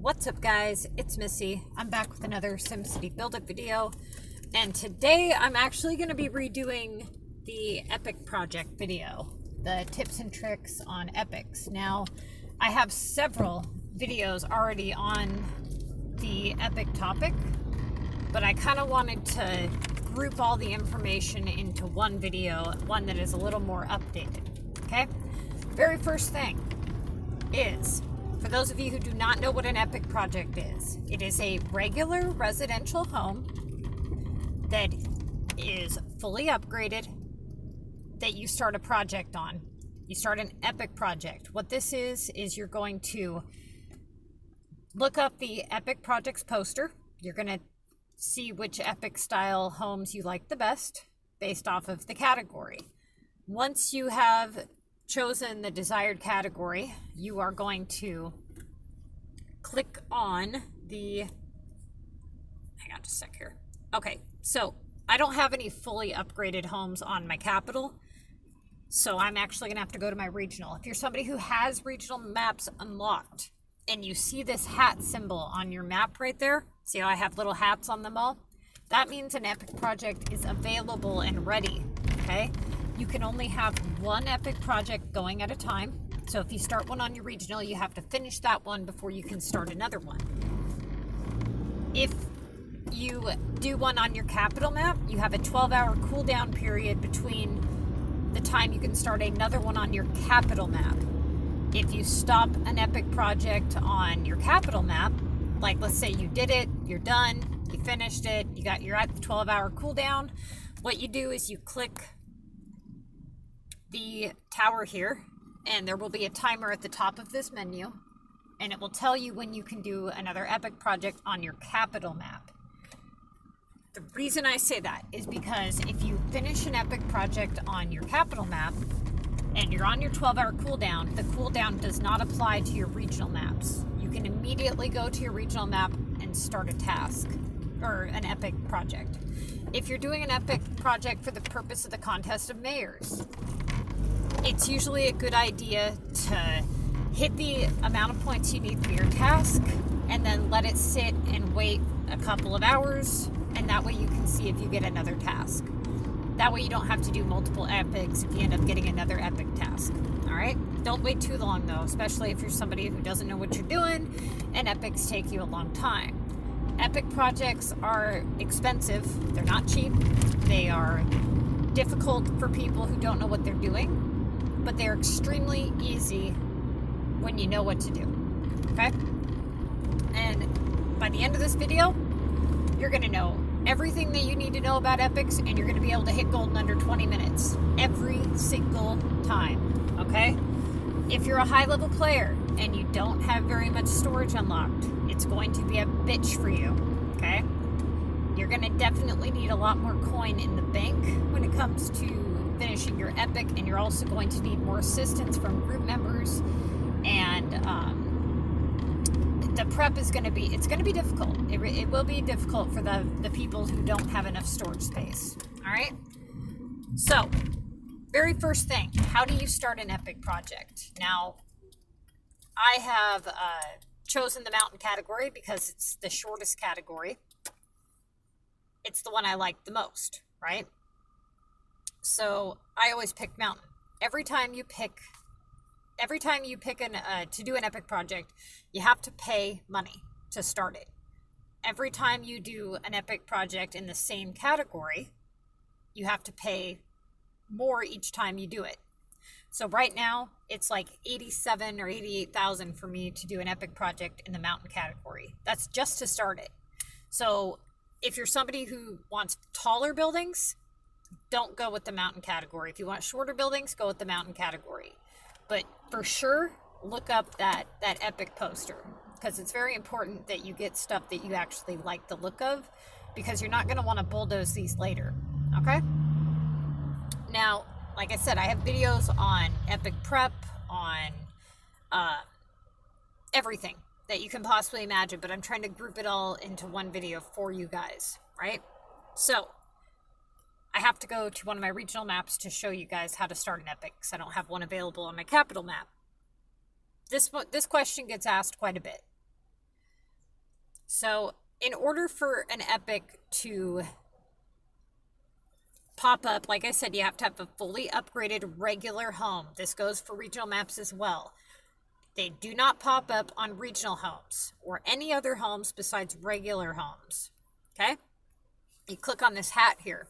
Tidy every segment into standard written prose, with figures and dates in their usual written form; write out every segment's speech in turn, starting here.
What's up guys, it's Missy. I'm back with another SimCity build-up video, and today I'm actually going to be redoing the Epic project video, the tips and tricks on Epics. Now, I have several videos already on the Epic topic, but I kind of wanted to group all the information into one video, one that is a little more updated, okay? Very first thing is, for those of you who do not know what an Epic project is, it is a regular residential home that is fully upgraded that you start a project on. You start an Epic project. What this is you're going to look up the Epic projects poster. You're going to see which Epic style homes you like the best based off of the category. Once you have chosen the desired category, you are going to click on the, hang on just a sec here. Okay, so I don't have any fully upgraded homes on my capital, so I'm actually gonna have to go to my regional. If you're somebody who has regional maps unlocked and you see this hat symbol on your map right there, see how I have little hats on them all? That means an Epic project is available and ready, okay? You can only have one Epic project going at a time. So if you start one on your regional, you have to finish that one before you can start another one. If you do one on your capital map, you have a 12-hour cooldown period between the time you can start another one on your capital map. If you stop an Epic project on your capital map, like let's say you did it, you're done, you finished it, you're at the 12-hour cooldown, what you do is you click the tower here, and there will be a timer at the top of this menu, and it will tell you when you can do another Epic project on your capital map. The reason I say that is because if you finish an Epic project on your capital map and you're on your 12-hour cooldown, the cooldown does not apply to your regional maps. You can immediately go to your regional map and start a task or an Epic project. If you're doing an Epic project for the purpose of the contest of mayors, it's usually a good idea to hit the amount of points you need for your task and then let it sit and wait a couple of hours, and that way you can see if you get another task. That way you don't have to do multiple epics if you end up getting another epic task. Alright? Don't wait too long though, especially if you're somebody who doesn't know what you're doing and epics take you a long time. Epic projects are expensive. They're not cheap. They are difficult for people who don't know what they're doing, but they're extremely easy when you know what to do, okay? And by the end of this video, you're gonna know everything that you need to know about epics, and you're gonna be able to hit gold in under 20 minutes every single time, okay? If you're a high-level player and you don't have very much storage unlocked, it's going to be a bitch for you, okay? You're gonna definitely need a lot more coin in the bank when it comes to finishing your epic, and you're also going to need more assistance from group members, and the prep is going to be difficult. It will be difficult for the people who don't have enough storage space. All right, so very first thing, how do you start an epic project? Now I have chosen the mountain category because it's the shortest category. It's the one I like the most, right? So I always pick mountain. Every time you pick to do an epic project, you have to pay money to start it. Every time you do an epic project in the same category, you have to pay more each time you do it. So right now it's like 87 or 88,000 for me to do an epic project in the mountain category. That's just to start it. So if you're somebody who wants taller buildings, don't go with the mountain category. If you want shorter buildings, go with the mountain category. But for sure, look up that epic poster, because it's very important that you get stuff that you actually like the look of, because you're not going to want to bulldoze these later, okay? Now, like I said, I have videos on epic prep, on everything that you can possibly imagine, but I'm trying to group it all into one video for you guys, right? So I have to go to one of my regional maps to show you guys how to start an epic, because I don't have one available on my capital map. This question gets asked quite a bit. So in order for an epic to pop up, like I said, you have to have a fully upgraded regular home. This goes for regional maps as well. They do not pop up on regional homes or any other homes besides regular homes. Okay? You click on this hat here.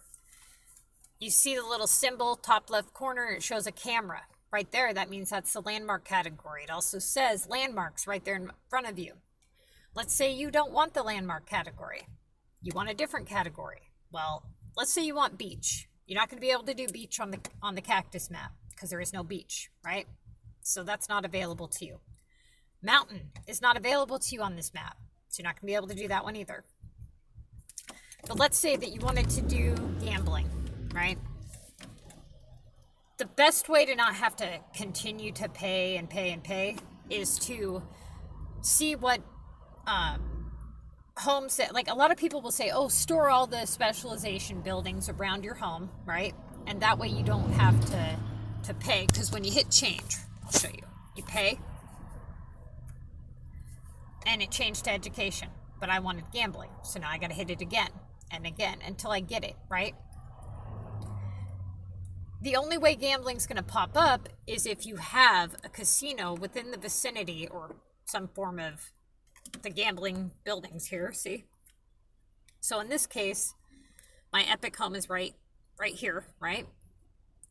You see the little symbol, top left corner, it shows a camera. Right there, that means that's the landmark category. It also says landmarks right there in front of you. Let's say you don't want the landmark category. You want a different category. Well, let's say you want beach. You're not going to be able to do beach on the cactus map because there is no beach, right? So that's not available to you. Mountain is not available to you on this map. So you're not going to be able to do that one either. But let's say that you wanted to do gambling, right? The best way to not have to continue to pay and pay and pay is to see what homes that, like a lot of people will say, oh, store all the specialization buildings around your home, right? And that way you don't have to pay, because when you hit change, I'll show you, you pay, and it changed to education, but I wanted gambling, so now I got to hit it again and again until I get it, right? The only way gambling's going to pop up is if you have a casino within the vicinity or some form of the gambling buildings here, see? So in this case, my epic home is right here, right?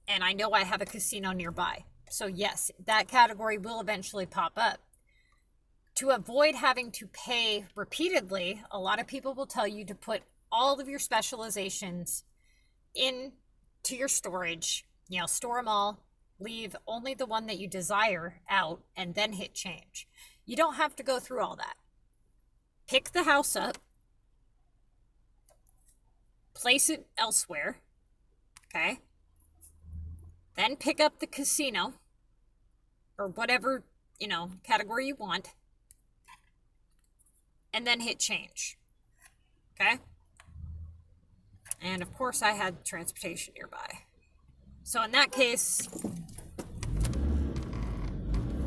And I know I have a casino nearby. So yes, that category will eventually pop up. To avoid having to pay repeatedly, a lot of people will tell you to put all of your specializations into your storage, you know, store them all, leave only the one that you desire out, and then hit change. You don't have to go through all that. Pick the house up, place it elsewhere, okay? Then pick up the casino, or whatever, you know, category you want, and then hit change, okay? And of course I had transportation nearby. So in that case,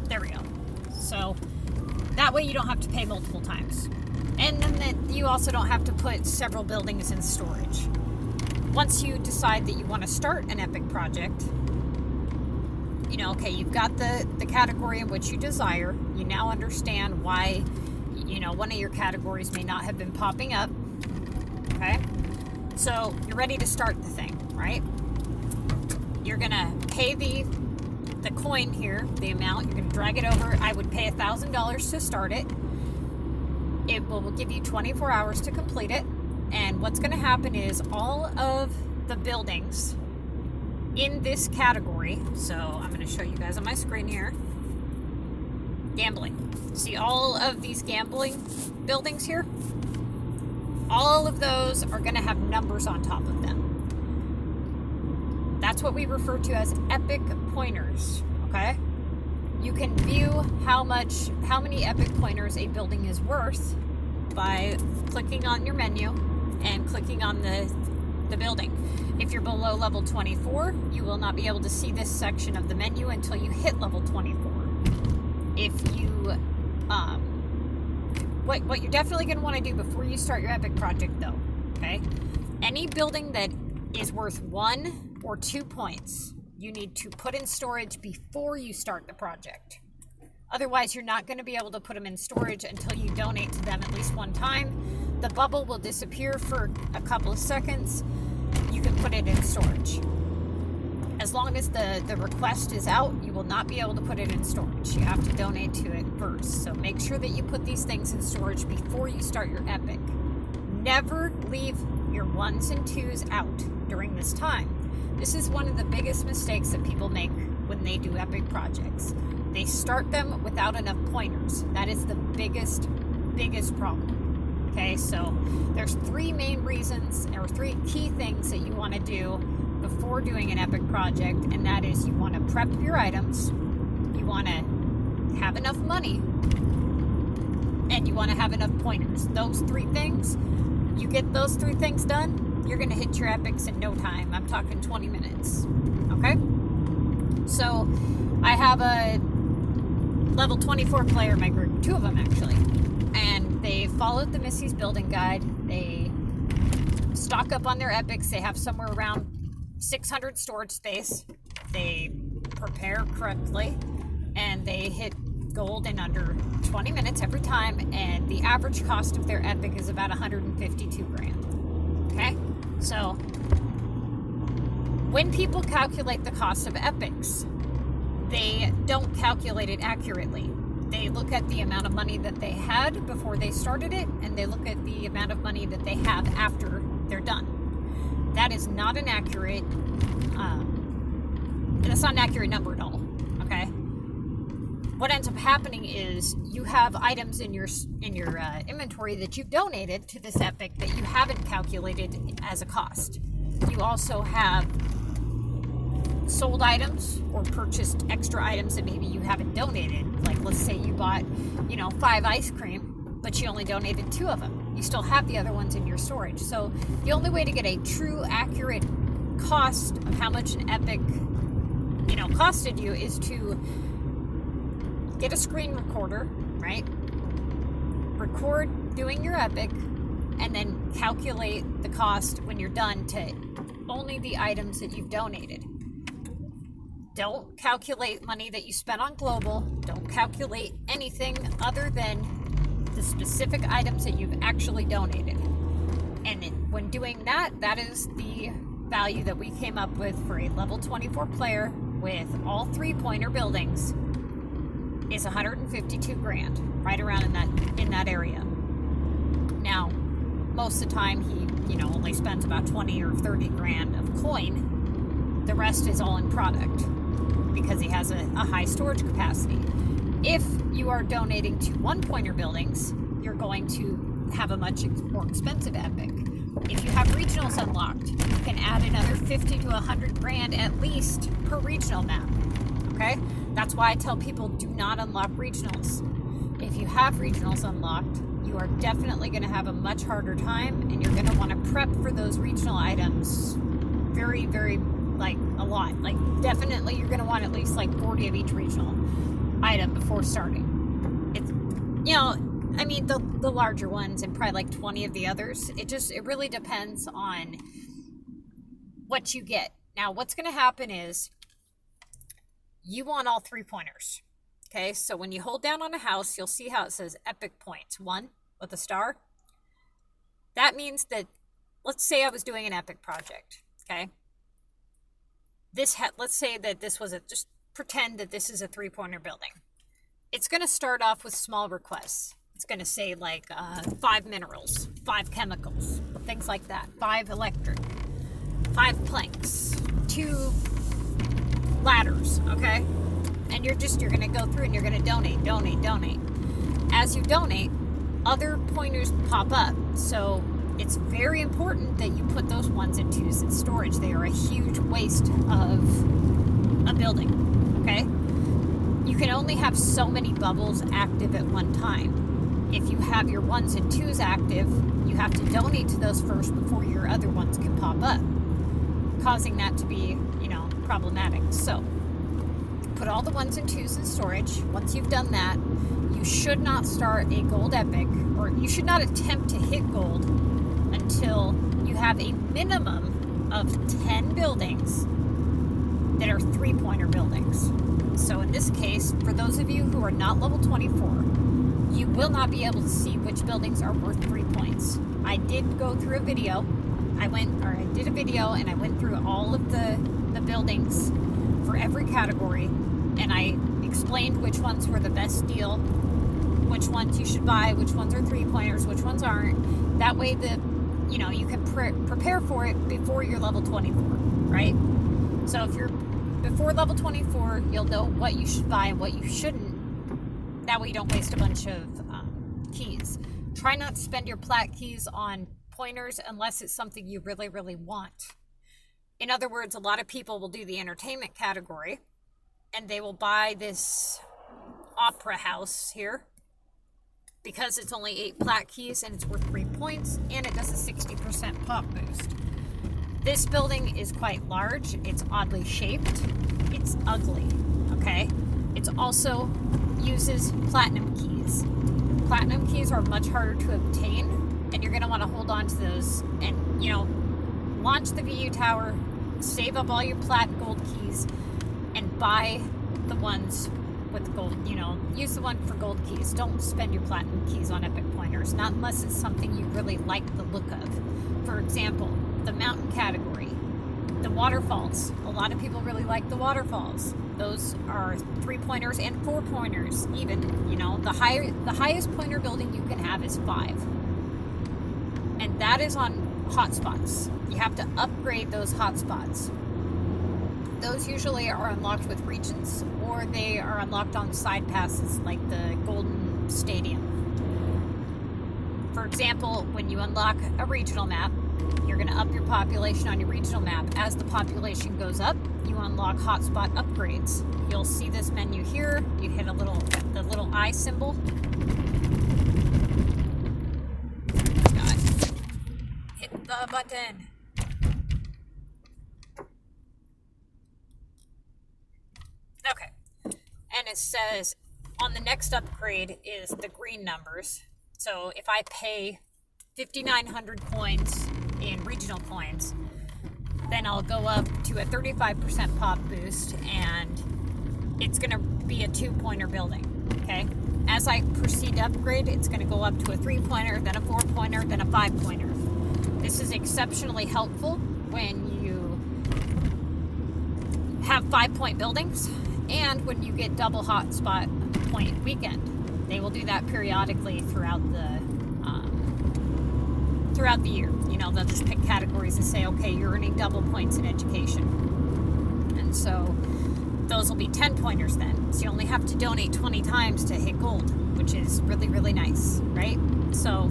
there we go. So that way you don't have to pay multiple times. And then you also don't have to put several buildings in storage. Once you decide that you want to start an epic project, you know, okay, you've got the category in which you desire. You now understand why, you know, one of your categories may not have been popping up, okay? So you're ready to start the thing, right? You're gonna pay the coin here, the amount, you're gonna drag it over. I would pay $1,000 to start it. It will give you 24 hours to complete it. And what's gonna happen is all of the buildings in this category, so I'm gonna show you guys on my screen here, gambling. See all of these gambling buildings here? All of those are gonna have numbers on top of them. That's what we refer to as epic pointers, okay? You can view how many epic pointers a building is worth by clicking on your menu and clicking on the building. If you're below level 24, you will not be able to see this section of the menu until you hit level 24. If you, what you're definitely going to want to do before you start your epic project though, okay? Any building that is worth 1 or 2 points, you need to put in storage before you start the project. Otherwise, you're not going to be able to put them in storage until you donate to them at least one time. The bubble will disappear for a couple of seconds. You can put it in storage. As long as the request is out, you will not be able to put it in storage. You have to donate to it first. So make sure that you put these things in storage before you start your epic. Never leave your 1s and 2s out during this time. This is one of the biggest mistakes that people make when they do epic projects. They start them without enough pointers. That is the biggest problem. Okay, so there's 3 main reasons, or 3 key things that you want to do before doing an epic project, and that is you want to prep your items, you want to have enough money, and you want to have enough pointers. Those 3 things, you get those 3 things done, you're going to hit your epics in no time. I'm talking 20 minutes. Okay? So I have a level 24 player in my group, 2 of them actually, and they've followed the Missy's Building Guide. They stock up on their epics. They have somewhere around 600 storage space. They prepare correctly, and they hit gold in under 20 minutes every time, and the average cost of their epic is about 152 grand. Okay, so when people calculate the cost of epics, they don't calculate it accurately. They look at the amount of money that they had before they started it, and they look at the amount of money that they have after they're done. That is not an accurate that's not an accurate number at all. Okay, what ends up happening is you have items in your inventory that you've donated to this epic that you haven't calculated as a cost. You also have sold items or purchased extra items that maybe you haven't donated. Like, let's say you bought 5 ice cream, but you only donated 2 of them. You still have the other ones in your storage. So the only way to get a true accurate cost of how much an epic costed you is to get a screen recorder, right? Record doing your epic, and then calculate the cost when you're done to only the items that you've donated. Don't calculate money that you spent on global. Don't calculate anything other than the specific items that you've actually donated. And when doing that, that is the value that we came up with for a level 24 player with all 3-pointer buildings is 152 grand, right around in that area. Now, most of the time he only spends about 20 or 30 grand of coin. The rest is all in product because he has a high storage capacity. If you are donating to 1-pointer buildings, you're going to have a much more expensive epic. If you have regionals unlocked, you can add another 50 to 100 grand at least per regional map. Okay? That's why I tell people do not unlock regionals. If you have regionals unlocked, you are definitely going to have a much harder time, and you're going to want to prep for those regional items very, very, a lot. Definitely you're going to want at least 40 of each regional item before starting. It's, the larger ones and probably 20 of the others. It really depends on what you get. Now, what's going to happen is you want all 3-pointers. Okay, so when you hold down on a house, you'll see how it says epic points, 1 with a star. That means that, let's say I was doing an epic project, okay? Let's say that this was just pretend that this is a 3-pointer building. It's going to start off with small requests. It's going to say 5 minerals, 5 chemicals, things like that, 5 electric, 5 planks, 2 ladders, okay? And you're going to go through and you're going to donate. As you donate, other pointers pop up. So it's very important that you put those 1s and 2s in storage. They are a huge waste of a building, okay? You can only have so many bubbles active at one time. If you have your 1s and 2s active, you have to donate to those first before your other ones can pop up, causing that to be, problematic. So put all the 1s and 2s in storage. Once you've done that, you should not start a gold epic, or you should not attempt to hit gold until you have a minimum of 10 buildings that are 3-pointer buildings. So in this case, for those of you who are not level 24, you will not be able to see which buildings are worth 3 points. I did go through a video. I did a video and I went through all of the buildings for every category, and I explained which ones were the best deal, which ones you should buy, which ones are 3-pointers, which ones aren't. That way you can prepare for it before you're level 24, right? So if you're before level 24, you'll know what you should buy and what you shouldn't. That way you don't waste a bunch of keys. Try not to spend your plat keys on pointers unless it's something you really, really want. In other words, a lot of people will do the entertainment category, and they will buy this opera house here because it's only 8 plat keys and it's worth 3 points, and it does a 60% pop boost. This building is quite large. It's oddly shaped. It's ugly, okay? It also uses platinum keys. platinum keys are much harder to obtain, and you're going to want to hold on to those and, you know, launch the VU Tower, save up all your plat and gold keys, and buy the ones with gold, you know, use the one for gold keys. Don't spend your platinum keys on epic pointers, not unless it's something you really like the look of. For example, the mountain category, the waterfalls. A lot of people really like the waterfalls. Those are 3-pointers and 4-pointers even. You know, the highest pointer building you can have is 5. And that is on hotspots. You have to upgrade those hotspots. Those usually are unlocked with regions, or they are unlocked on side passes like the Golden Stadium. For example, when you unlock a regional map, you're going to up your population on your regional map. As the population goes up, you unlock hotspot upgrades. You'll see this menu here. You hit the little eye symbol. Hit the button. Okay. And it says on the next upgrade is the green numbers. So if I pay 5,900 coins in regional coins, then I'll go up to a 35% pop boost, and it's going to be a 2-pointer building. Okay. As I proceed to upgrade, it's going to go up to a 3-pointer, then a 4-pointer, then a 5-pointer. This is exceptionally helpful when you have 5-point buildings and when you get double hotspot point weekend. They will do that periodically throughout the year. You know, they'll just pick categories and say, okay, you're earning double points in education. And so those will be 10-pointers then. So you only have to donate 20 times to hit gold, which is really, really nice, right? So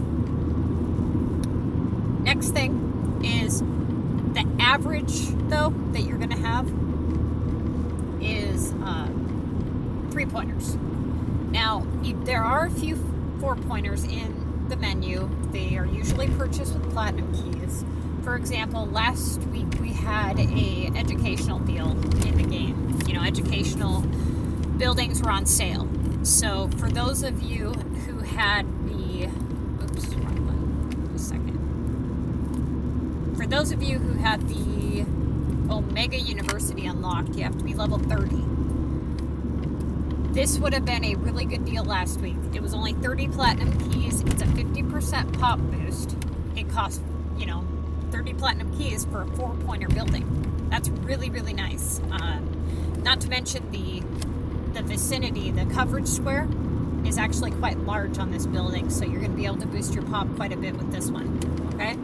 next thing is the average, though, that you're going to have is 3-pointers. Now, there are a few 4-pointers in the menu. They are usually purchased with platinum keys. For example, last week we had a educational deal in the game. You know, educational buildings were on sale. So for those of you who had the, wrong one, just a second. For those of you who had the Omega University unlocked, you have to be level 30. This would have been a really good deal last week. It was only 30 platinum keys. It's a 50% pop boost. It cost, you know, 30 platinum keys for a 4-pointer building. That's really, really nice. Not to mention the vicinity, the coverage square is actually quite large on this building, so you're going to be able to boost your pop quite a bit with this one. Okay?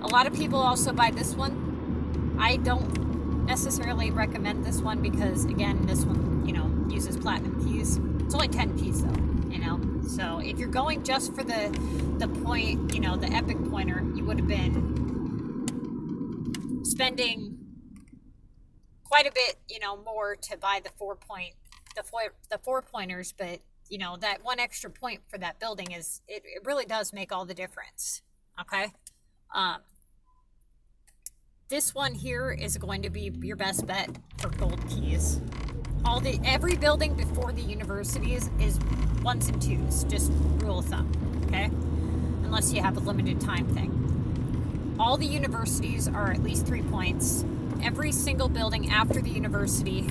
A lot of people also buy this one. I don't necessarily recommend this one because, again, this one, you know, uses platinum keys. It's only 10 keys though, you know. So if you're going just for the point, you know, the epic pointer, you would have been spending quite a bit, you know, more to buy the 4-pointers, but you know, that one extra point for that building is it really does make all the difference. Okay. This one here is going to be your best bet for gold keys. Every building before the universities is 1s and 2s, just rule of thumb, okay? Unless you have a limited time thing. All the universities are at least 3 points. Every single building after the university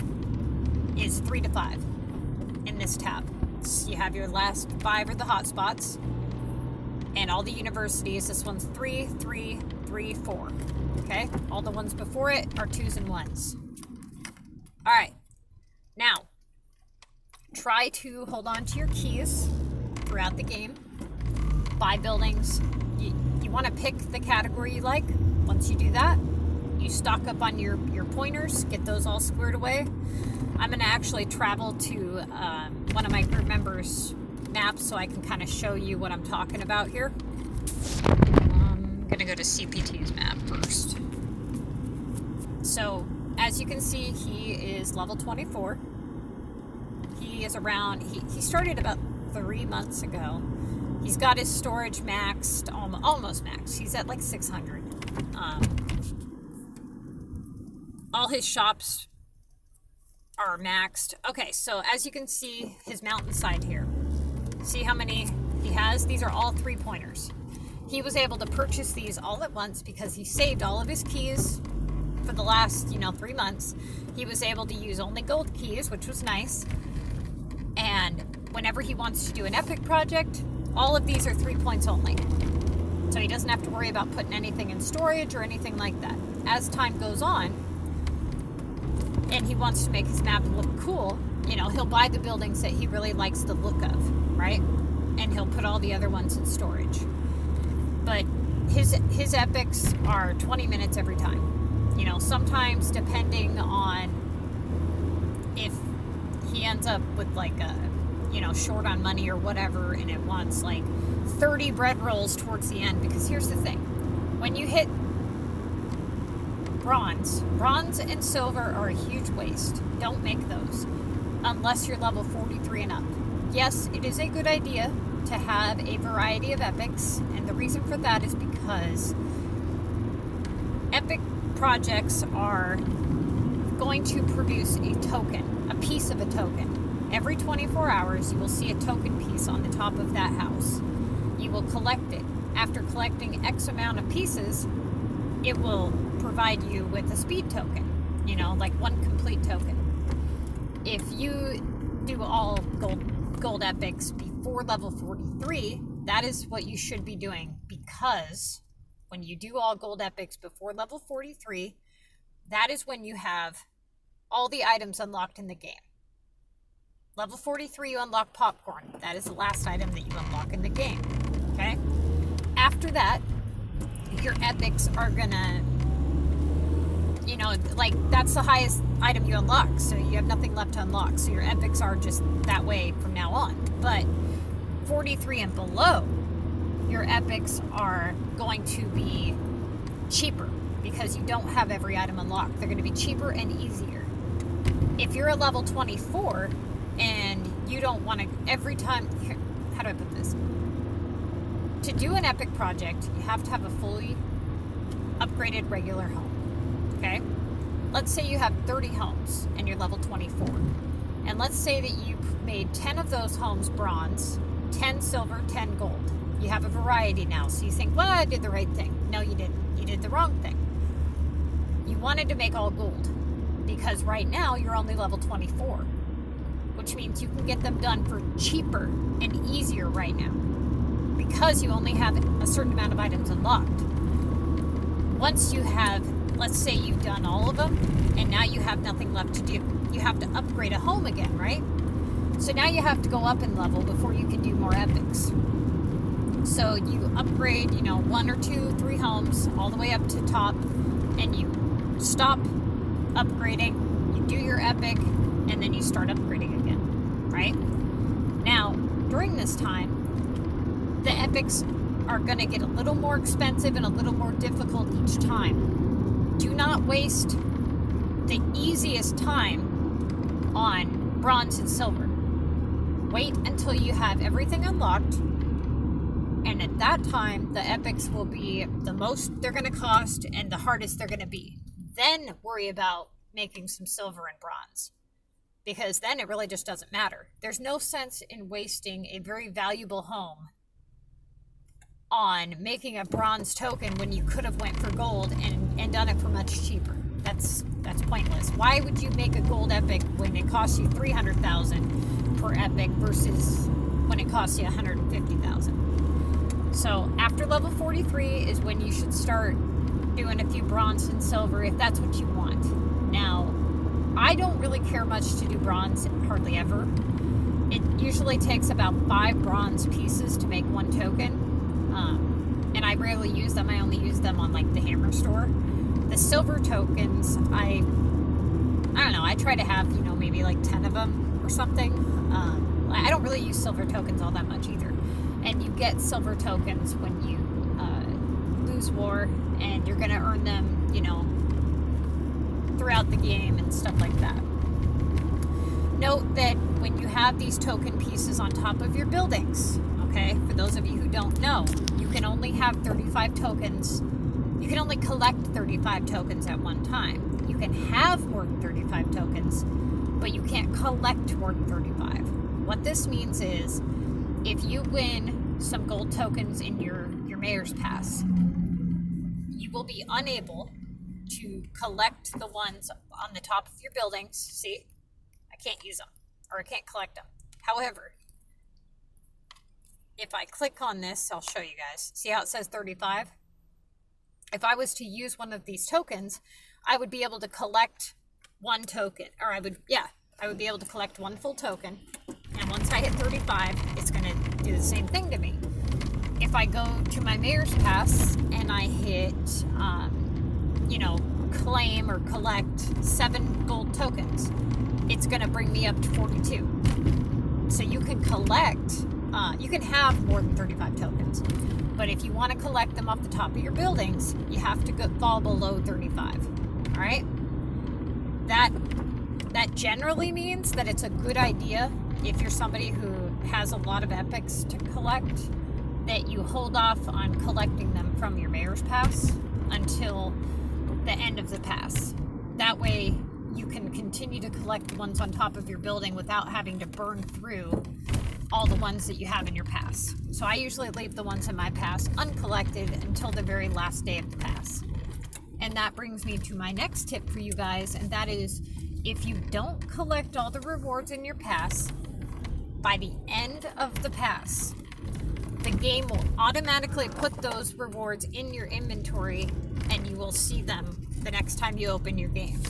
is 3 to 5 in this tab. So you have your last 5 are the hotspots, and all the universities, this one's 3, 3, 3, 4, okay? All the ones before it are 2s and 1s. All right. Now, try to hold on to your keys throughout the game. Buy buildings. You want to pick the category you like. Once you do that, you stock up on your pointers, get those all squared away. I'm going to actually travel to one of my group members' maps so I can kind of show you what I'm talking about here. I'm going to go to CPT's map first. So, as you can see, he is level 24. He is around, he started about 3 months ago. He's got his storage maxed, almost maxed. He's at like 600. All his shops are maxed. Okay, so as you can see, his mountainside here. See how many he has. These are all 3-pointers. He was able to purchase these all at once because he saved all of his keys for the last, 3 months. He was able to use only gold keys, which was nice. And whenever he wants to do an epic project, all of these are 3 points only. So he doesn't have to worry about putting anything in storage or anything like that. As time goes on, and he wants to make his map look cool, he'll buy the buildings that he really likes the look of, right? And he'll put all the other ones in storage. But his epics are 20 minutes every time. Sometimes depending on if he ends up with like a, short on money or whatever, and it wants like 30 bread rolls towards the end. Because here's the thing, when you hit bronze and silver are a huge waste. Don't make those unless you're level 43 and up. Yes, it is a good idea to have a variety of epics, and the reason for that is because epic projects are going to produce a token, a piece of a token. Every 24 hours, you will see a token piece on the top of that house. You will collect it. After collecting X amount of pieces, it will provide you with a speed token, like 1 complete token. If you do all gold epics before level 43, that is what you should be doing, because when you do all gold epics before level 43, that is when you have all the items unlocked in the game. Level 43, you unlock popcorn. That is the last item that you unlock in the game, okay? After that, your epics are gonna, that's the highest item you unlock, so you have nothing left to unlock. So your epics are just that way from now on. But 43 and below, your epics are going to be cheaper because you don't have every item unlocked. They're going to be cheaper and easier. If you're a level 24 and you don't want to, every time, how do I put this? To do an epic project, you have to have a fully upgraded regular home, okay? Let's say you have 30 homes and you're level 24. And let's say that you made 10 of those homes bronze, 10 silver, 10 gold. You have a variety now, so you think, well, I did the right thing. No, you didn't. You did the wrong thing. You wanted to make all gold because right now you're only level 24, which means you can get them done for cheaper and easier right now because you only have a certain amount of items unlocked. Once you have, let's say you've done all of them and now you have nothing left to do, you have to upgrade a home again, right? So now you have to go up in level before you can do more epics. So you upgrade, 1 or 2, 3 homes all the way up to top, and you stop upgrading, you do your epic, and then you start upgrading again, right? Now, during this time, the epics are going to get a little more expensive and a little more difficult each time. Do not waste the easiest time on bronze and silver. Wait until you have everything unlocked, and at that time, the epics will be the most they're going to cost and the hardest they're going to be. Then worry about making some silver and bronze, because then it really just doesn't matter. There's no sense in wasting a very valuable home on making a bronze token when you could have went for gold and done it for much cheaper. That's pointless. Why would you make a gold epic when it costs you 300,000 per epic versus when it costs you 150,000? So after level 43 is when you should start doing a few bronze and silver if that's what you want. Now, I don't really care much to do bronze, hardly ever. It usually takes about 5 bronze pieces to make 1 token. And I rarely use them. I only use them on like the hammer store. The silver tokens, I don't know, I try to have, maybe like 10 of them or something. I don't really use silver tokens all that much either. And you get silver tokens when you lose war, and you're going to earn them, throughout the game and stuff like that. Note that when you have these token pieces on top of your buildings, okay, for those of you who don't know, you can only have 35 tokens. You can only collect 35 tokens at one time. You can have more than 35 tokens, but you can't collect more than 35. What this means is if you win some gold tokens in your mayor's pass, you will be unable to collect the ones on the top of your buildings. See, I can't use them, or I can't collect them. However, if I click on this, I'll show you guys. See how it says 35? If I was to use one of these tokens, I would be able to collect one token, or I would be able to collect one full token. And once I hit 35, it's going to do the same thing to me. If I go to my mayor's pass and I hit, claim or collect 7 gold tokens, it's going to bring me up to 42. So you can collect, you can have more than 35 tokens. But if you want to collect them off the top of your buildings, you have to fall below 35. All right? That generally means that it's a good idea, if you're somebody who has a lot of epics to collect, that you hold off on collecting them from your mayor's pass until the end of the pass. That way you can continue to collect the ones on top of your building without having to burn through all the ones that you have in your pass. So I usually leave the ones in my pass uncollected until the very last day of the pass. And that brings me to my next tip for you guys, and that is, if you don't collect all the rewards in your pass, by the end of the pass, the game will automatically put those rewards in your inventory, and you will see them the next time you open your game.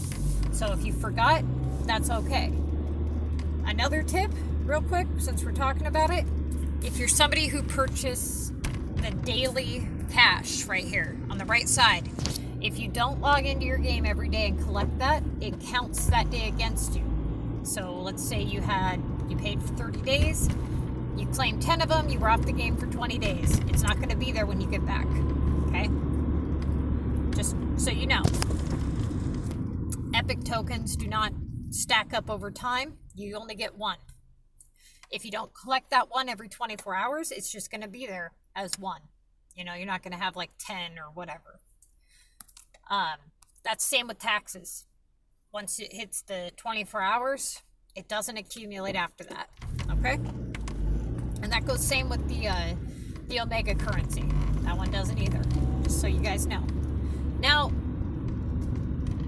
So if you forgot, that's okay. Another tip, real quick, since we're talking about it, if you're somebody who purchased the daily cash right here on the right side, if you don't log into your game every day and collect that, it counts that day against you. So let's say you paid for 30 days, you claimed 10 of them, you were off the game for 20 days. It's not going to be there when you get back, okay? Just so you know. Epic tokens do not stack up over time. You only get one. If you don't collect that one every 24 hours, it's just going to be there as one. You're not going to have like 10 or whatever. That's same with taxes. Once it hits the 24 hours, it doesn't accumulate after that. Okay? And that goes same with the Omega currency. That one doesn't either. Just so you guys know. Now,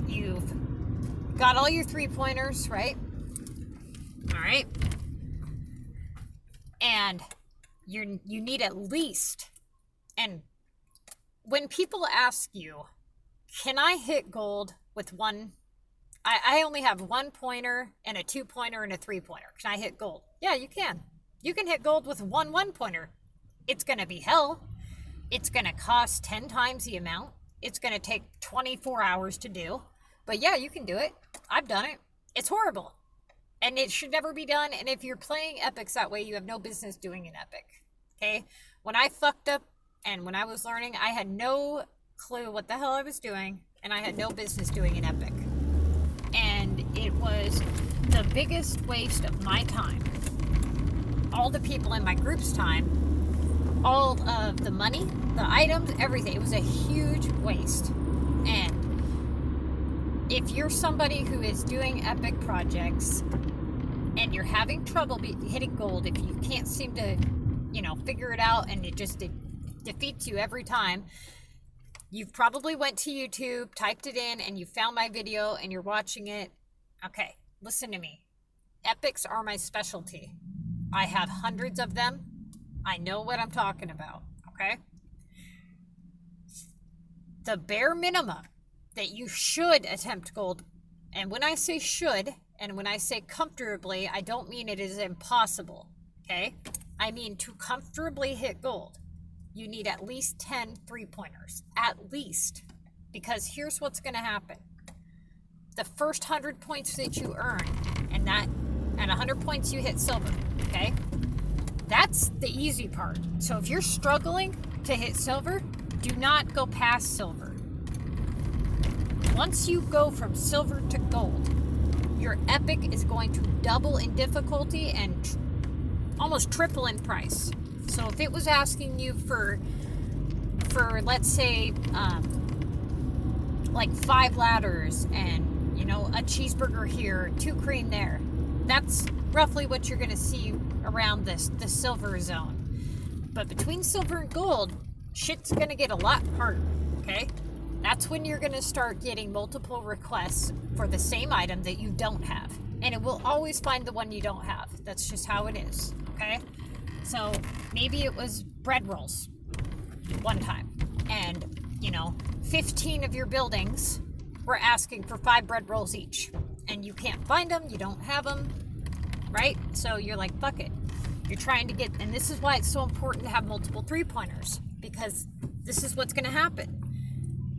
you've got all your 3-pointers, right? All right. And you need at least, and when people ask you, can I hit gold with one? I only have 1-pointer and a 2-pointer and a 3-pointer. Can I hit gold? Yeah, you can. You can hit gold with one 1-pointer. It's going to be hell. It's going to cost 10 times the amount. It's going to take 24 hours to do. But yeah, you can do it. I've done it. It's horrible. And it should never be done. And if you're playing epics that way, you have no business doing an epic. Okay? When I fucked up and when I was learning, I had no clue what the hell I was doing. And I had no business doing an epic. And it was the biggest waste of my time. All the people in my group's time, all of the money, the items, everything. It was a huge waste. And if you're somebody who is doing epic projects and you're having trouble hitting gold, if you can't seem to, figure it out and it defeats you every time, you've probably went to YouTube, typed it in, and you found my video and you're watching it. Okay, listen to me. Epics are my specialty. I have hundreds of them. I know what I'm talking about, okay? The bare minimum that you should attempt gold, and when I say should, and when I say comfortably, I don't mean it is impossible, okay? I mean to comfortably hit gold, you need at least 10 3-pointers, at least. Because here's what's going to happen. The first 100 points that you earn, and at 100 points you hit silver, okay? That's the easy part. So if you're struggling to hit silver, do not go past silver. Once you go from silver to gold, your epic is going to double in difficulty and almost triple in price. So if it was asking you for let's say, like 5 ladders and, a cheeseburger here, 2 cream there, that's roughly what you're going to see around the silver zone. But between silver and gold, shit's gonna get a lot harder, okay? That's when you're gonna start getting multiple requests for the same item that you don't have. And it will always find the one you don't have. That's just how it is, okay? So maybe it was bread rolls one time. And, 15 of your buildings were asking for 5 bread rolls each. And you can't find them, you don't have them, right? So you're like, fuck it. You're trying to get, and this is why it's so important to have multiple 3-pointers, because this is what's going to happen.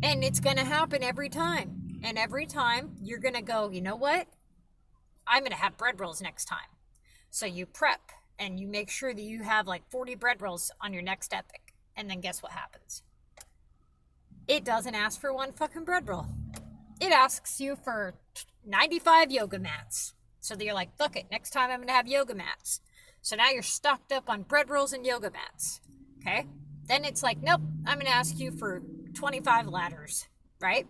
And it's going to happen every time. And every time you're going to go, you know what? I'm going to have bread rolls next time. So you prep and you make sure that you have like 40 bread rolls on your next epic. And then guess what happens? It doesn't ask for one fucking bread roll. It asks you for 95 yoga mats. So that you're like, fuck it, next time I'm going to have yoga mats. So now you're stocked up on bread rolls and yoga mats. Okay? Then it's like, nope, I'm going to ask you for 25 ladders, right?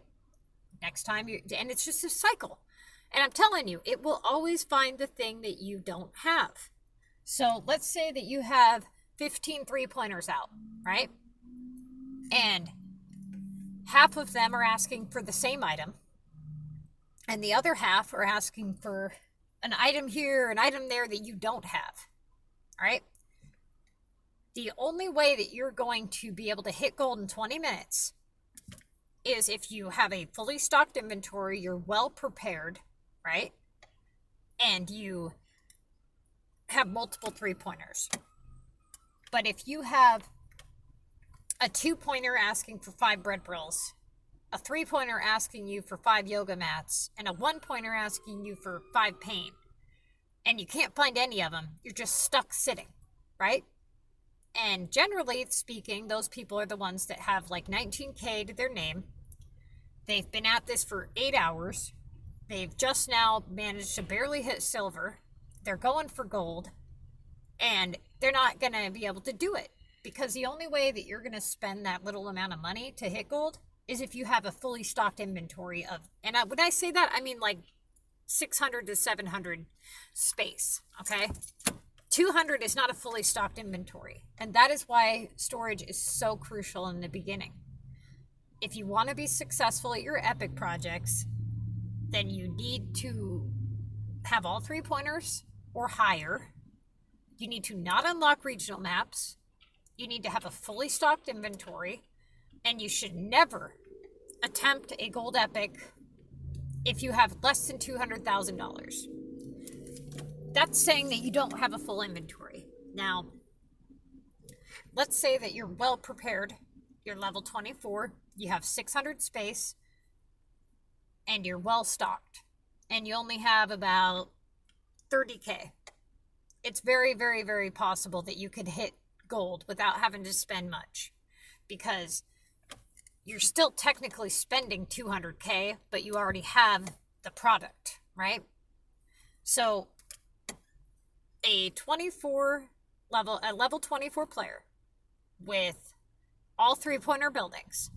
Next time and it's just a cycle. And I'm telling you, it will always find the thing that you don't have. So let's say that you have 15 3-pointers out, right? And half of them are asking for the same item. And the other half are asking for an item here, an item there that you don't have, all right? The only way that you're going to be able to hit gold in 20 minutes is if you have a fully stocked inventory, you're well prepared, right? And you have multiple 3-pointers. But if you have a 2-pointer asking for 5 bread rolls, a 3-pointer asking you for 5 yoga mats, and a 1-pointer asking you for 5 paint, and you can't find any of them, you're just stuck sitting, right? And generally speaking, those people are the ones that have like 19K to their name. They've been at this for 8 hours. They've just now managed to barely hit silver. They're going for gold. And they're not going to be able to do it. Because the only way that you're going to spend that little amount of money to hit gold is if you have a fully stocked inventory of, and when I say that, I mean like 600 to 700 space, okay? 200 is not a fully stocked inventory. And that is why storage is so crucial in the beginning. If you want to be successful at your epic projects, then you need to have all 3-pointers or higher. You need to not unlock regional maps. You need to have a fully stocked inventory. And you should never attempt a gold epic if you have less than $200,000. That's saying that you don't have a full inventory. Now, let's say that you're well prepared. You're level 24. You have 600 space. And you're well stocked. And you only have about 30K. It's very, very, very possible that you could hit gold without having to spend much. Because you're still technically spending 200K, but you already have the product, right? So a level 24 player with all 3-pointer buildings,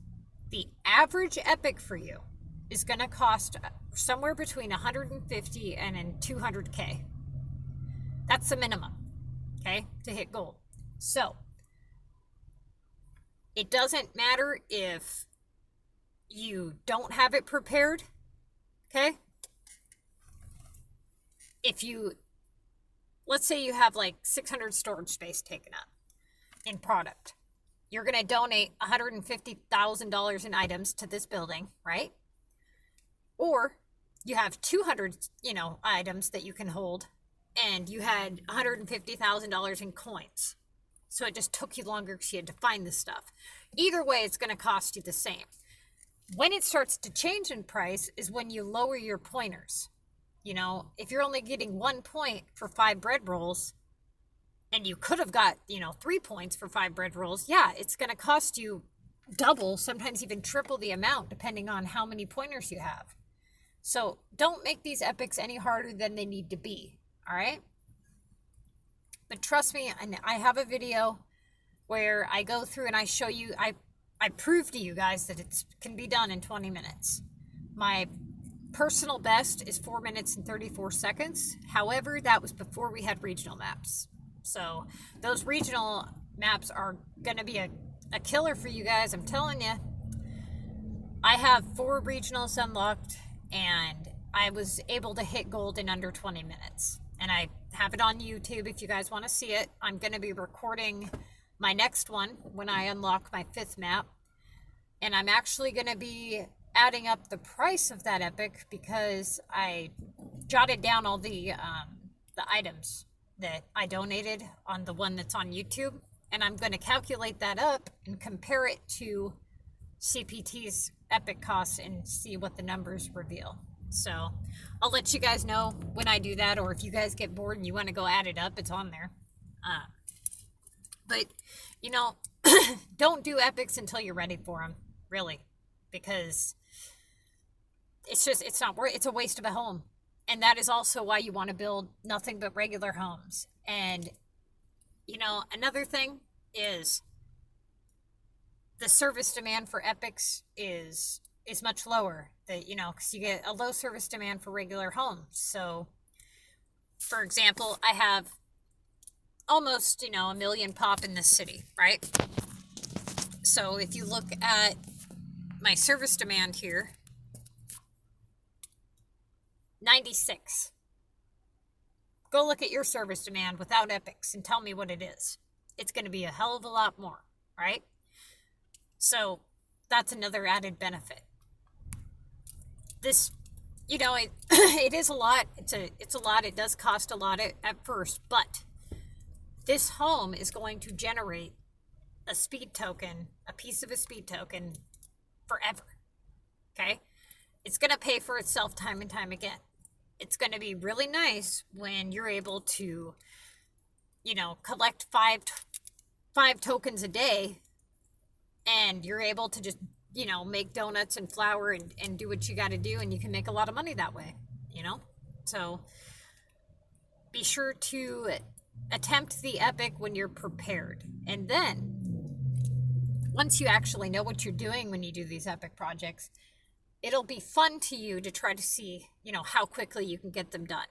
the average epic for you is going to cost somewhere between 150 and 200K. That's the minimum, okay, to hit gold. So it doesn't matter if you don't have it prepared, okay? If you, let's say you have like 600 storage space taken up in product. You're going to donate $150,000 in items to this building, right? Or you have 200, items that you can hold, and you had $150,000 in coins. So it just took you longer because you had to find this stuff. Either way, it's going to cost you the same. When it starts to change in price is when you lower your pointers. If you're only getting 1 point for 5 bread rolls, and you could have got, 3 points for 5 bread rolls, yeah, it's going to cost you double, sometimes even triple the amount, depending on how many pointers you have. So don't make these epics any harder than they need to be, all right? But trust me, I have a video where I go through and I show you, I prove to you guys that it can be done in 20 minutes. My personal best is 4 minutes and 34 seconds. However, that was before we had regional maps. So those regional maps are going to be a killer for you guys. I'm telling you. I have 4 regionals unlocked, and I was able to hit gold in under 20 minutes. And I have it on YouTube if you guys want to see it. I'm going to be recording my next one when I unlock my 5th map. And I'm actually going to be adding up the price of that epic because I jotted down all the items that I donated on the one that's on YouTube. And I'm going to calculate that up and compare it to CPT's epic costs and see what the numbers reveal. So I'll let you guys know when I do that, or if you guys get bored and you want to go add it up, it's on there. But you know, don't do epics until you're ready for them, really, because it's not worth. It's a waste of a home, and that is also why you want to build nothing but regular homes. And you know, another thing is the service demand for epics is much lower. That, you know, because you get a low service demand for regular homes. So, for example, I have almost, you know, 1 million pop in this city, right? So if you look at my service demand here, 96. Go look at your service demand without epics and tell me what it is. It's going to be a hell of a lot more, right? So that's another added benefit. This, you know, it is a lot. It's a lot. It does cost a lot at first, but this home is going to generate a speed token, a piece of a speed token forever. Okay? It's going to pay for itself time and time again. It's going to be really nice when you're able to, you know, collect five tokens a day, and you're able to just, you know, make donuts and flour and do what you got to do, and you can make a lot of money that way, you know? So be sure to attempt the epic when you're prepared. And then once you actually know what you're doing when you do these epic projects, it'll be fun to you to try to see, you know, how quickly you can get them done.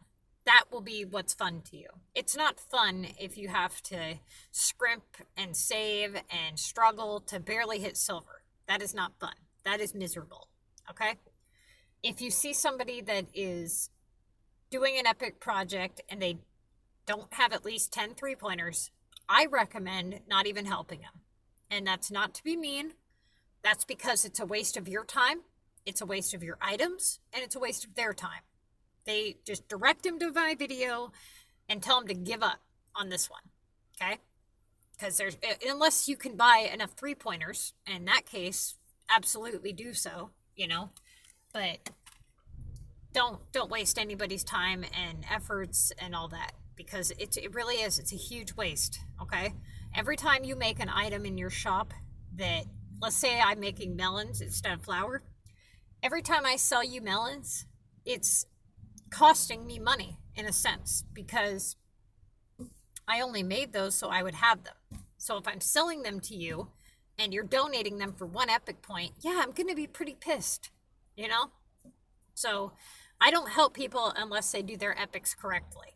That will be what's fun to you. It's not fun if you have to scrimp and save and struggle to barely hit silver. That is not fun. That is miserable. Okay? If you see somebody that is doing an epic project and they don't have at least 10 3-pointers, I recommend not even helping them. And that's not to be mean. That's because it's a waste of your time, it's a waste of your items, and it's a waste of their time. They just direct them to my video and tell them to give up on this one. Okay? Because there's, unless you can buy enough 3-pointers, in that case, absolutely do so, you know. But don't waste anybody's time and efforts and all that, because it really is. It's a huge waste. Okay. Every time you make an item in your shop that, let's say I'm making melons instead of flour, every time I sell you melons, it's costing me money in a sense, because I only made those so I would have them. So if I'm selling them to you and you're donating them for 1 epic point, yeah, I'm going to be pretty pissed, you know? So I don't help people unless they do their epics correctly.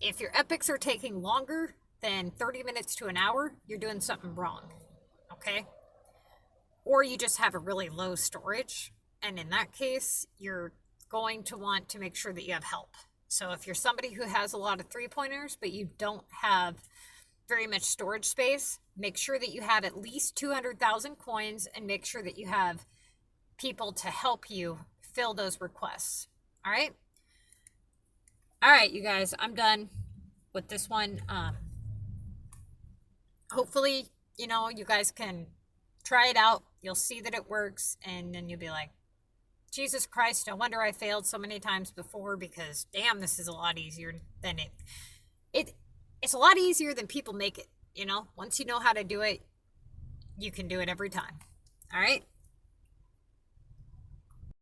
If your epics are taking longer than 30 minutes to an hour, you're doing something wrong, okay? Or you just have a really low storage, and in that case, you're going to want to make sure that you have help. So if you're somebody who has a lot of 3-pointers, but you don't have very much storage space, make sure that you have at least 200,000 coins, and make sure that you have people to help you fill those requests. All right? All right, you guys, I'm done with this one. Hopefully, you know, you guys can try it out. You'll see that it works, and then you'll be like, Jesus Christ, no wonder I failed so many times before, because damn, this is a lot easier than it's a lot easier than people make it, you know? Once you know how to do it, you can do it every time. All right?